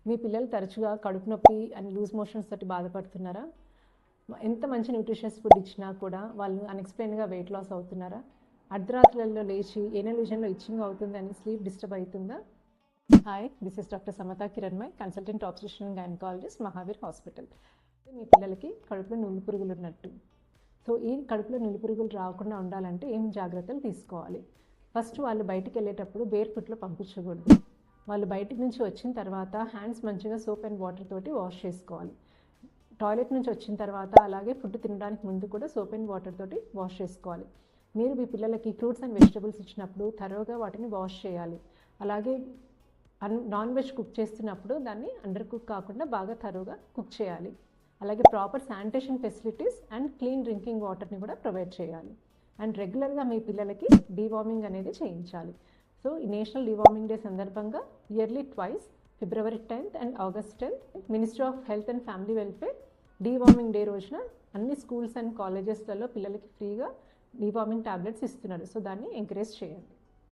మీ పిల్లలు తరచుగా కడుపు నొప్పి అండ్ లూజ్ మోషన్స్ తోటి బాధపడుతున్నారా? ఎంత మంచి న్యూట్రిషియస్ ఫుడ్ ఇచ్చినా కూడా వాళ్ళు అన్ఎక్స్‌ప్లెయిన్‌గా వెయిట్ లాస్ అవుతున్నారా? అర్ధరాత్రులలో లేచి ఏనల్ విజన్‌లో ఇచ్చింగ్ అవుతుందని స్లీప్ డిస్టర్బ్ అవుతుందా? Hi, this is doctor Samata Kiranmayi, consultant obstetrician and gynaecologist, Mahavir hospital. మీ పిల్లలకి కడుపులో నులి పురుగులు ఉన్నట్టు. సో ఈ కడుపులో నులి పురుగులు రాకుండా ఉండాలంటే ఏం జాగ్రత్తలు తీసుకోవాలి? ఫస్ట్ వాళ్ళు బయటికి వెళ్ళేటప్పుడు బేర్ ఫుట్లో పంపించకూడదు. వాళ్ళు బయటికి నుంచి వచ్చిన తర్వాత హ్యాండ్స్ మంచిగా సోప్ అండ్ వాటర్ తోటి వాష్ చేసుకోవాలి. టాయిలెట్ నుంచి వచ్చిన తర్వాత అలాగే ఫుడ్ తినడానికి ముందు కూడా సోప్ అండ్ వాటర్ తోటి వాష్ చేసుకోవాలి. మీరు మీ పిల్లలకి ఫ్రూట్స్ అండ్ వెజిటబుల్స్ ఇచ్చినప్పుడు థరోగా వాటిని వాష్ చేయాలి. అలాగే నాన్ వెజ్ కుక్ చేస్తున్నప్పుడు దాన్ని అండర్ కుక్ కాకుండా బాగా థరోగా కుక్ చేయాలి. అలాగే proper sanitation facilities and clean drinking వాటర్ని కూడా ప్రొవైడ్ చేయాలి. అండ్ రెగ్యులర్గా మీ పిల్లలకి డీవార్మింగ్ అనేది చేయించాలి. సో ఈ నేషనల్ డీవార్మింగ్ డే సందర్భంగా yearly twice February 10th and August 10th ministry of health and family welfare deworming day రోజున అన్ని స్కూల్స్ అండ్ కాలేజెస్లలో పిల్లలకి ఫ్రీగా డీవార్మింగ్ టాబ్లెట్స్ ఇస్తున్నారు. సో దాన్ని ఎంకరేజ్ చేయండి.